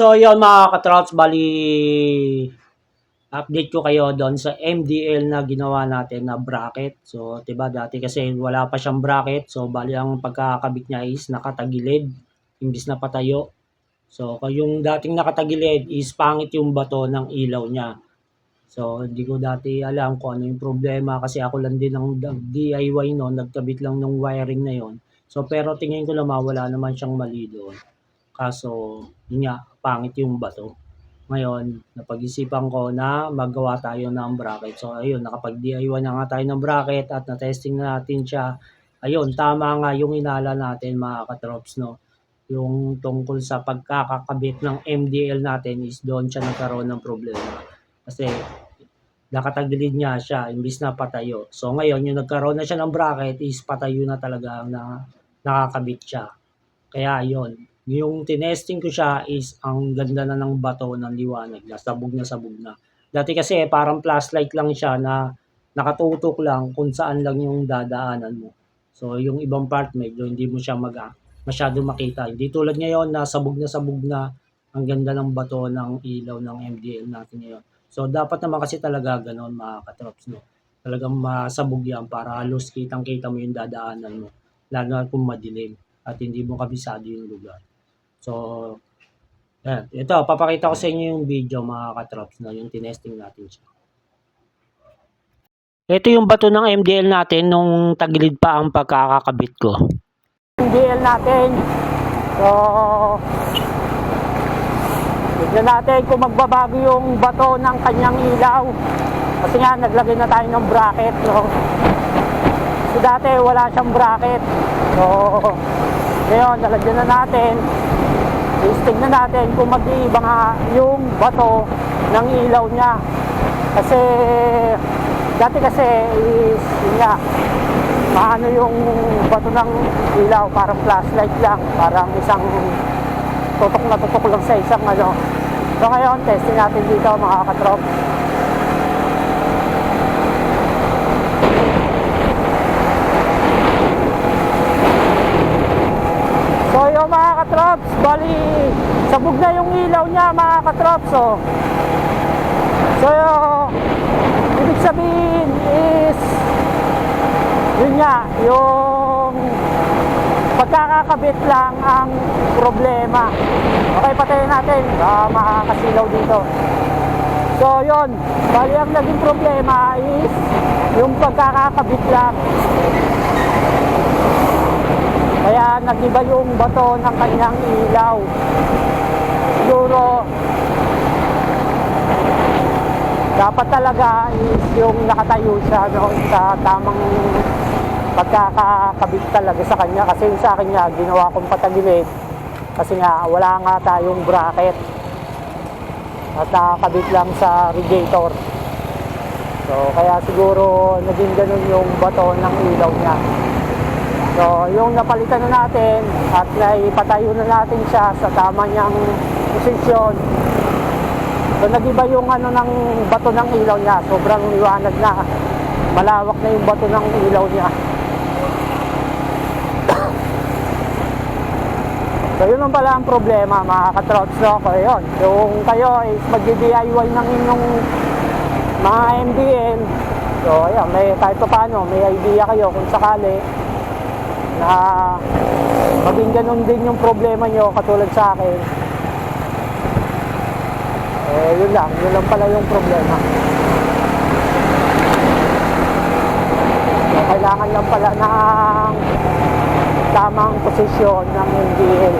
So yun mga katrops, bali update ko kayo doon sa MDL na ginawa natin na bracket. So 'di ba dati kasi wala pa siyang bracket, so bali ang pagkakabit niya is nakatagilid imbis na patayo. So yung dating nakatagilid is pangit yung bato ng ilaw niya. So hindi ko dati alam kung ano yung problema kasi ako lang din ang DIY noon, nagkabit lang ng wiring na yon. So pero tingin ko naman wala naman siyang mali doon. Kaso yun nga, pangit yung bato. Ngayon, napag-isipan ko na maggawa tayo ng bracket. So ayun, nakapag-DIY na nga tayo ng bracket at na-testing na natin siya. Ayun, tama nga yung inala natin mga katrops, no? Yung tungkol sa pagkakakabit ng MDL natin is doon siya nagkaroon ng problema. Kasi nakatagilid niya siya imbis na patayo. So ngayon, yung nagkaroon na siya ng bracket is patayo na talaga na nakakabit siya. Kaya yon, yung tinesting ko siya is ang ganda na ng bato ng liwanag niya, sabog na sabog na. Dati kasi parang flashlight lang siya na nakatutok lang kung saan lang yung dadaanan mo. So yung ibang part medyo hindi mo siya masyado makita. Hindi tulad ngayon na sabog na ang ganda ng bato ng ilaw ng MDL natin ngayon. So dapat naman kasi talaga ganoon mga katrops, no? Talagang masabog yan para halos kitang-kita mo yung dadaanan mo. Lalo na kung madilim at hindi mo kabisado yung lugar. So, yan. Ito, papakita ko sa inyo yung video mga katrops na yung tinesting natin siya. Ito yung bato ng MDL natin nung tagilid pa ang pagkakakabit ko. MDL natin. So, tignan natin kung magbabago yung bato ng kanyang ilaw. Kasi nga, naglagay na tayo ng bracket, no? So, dati wala siyang bracket. So, ngayon, nalagyan na natin. Tignan natin kung mag-iiba nga yung bato ng ilaw niya. Kasi, dati kasi is, yun nga, maano yung bato ng ilaw, parang flashlight lang, parang isang tutok na tutok lang sa isang ano. So ngayon, testing natin dito mga katrop. So yung mga katrops, bali sabog na yung ilaw niya mga katrops. So ibig sabihin is yun nga, yung pagkakakabit lang ang problema. Okay, patayin natin, makakasilaw dito. So yun, bali ang naging problema is yung pagkakakabit lang. Kaya nag-iba yung bato ng kanyang ilaw. Siguro dapat talaga is yung nakatayo siya, no, sa tamang pagkakakabit talaga sa kanya. Kasi yung sa akin nga, ginawa kong patagilid kasi nga wala nga tayong bracket at nakakabit lang sa radiator. So kaya siguro naging ganun yung bato ng ilaw niya. So, yung napalitan na natin at naipatayo na natin siya sa tama niyang posisyon. So, nag-iba yung ano ng bato ng ilaw niya. Sobrang liwanag na. Malawak na yung bato ng ilaw niya. So, yun lang pala ang problema mga katrots. So, yun. Yung kayo is mag-DIY ng inyong mga MDL. So, ayan, kahit pa paano, may idea kayo kung sakali na maging ganun din yung problema nyo katulad sa akin. Yun lang pala yung problema. Kailangan lang pala ng tamang posisyon ng MDL.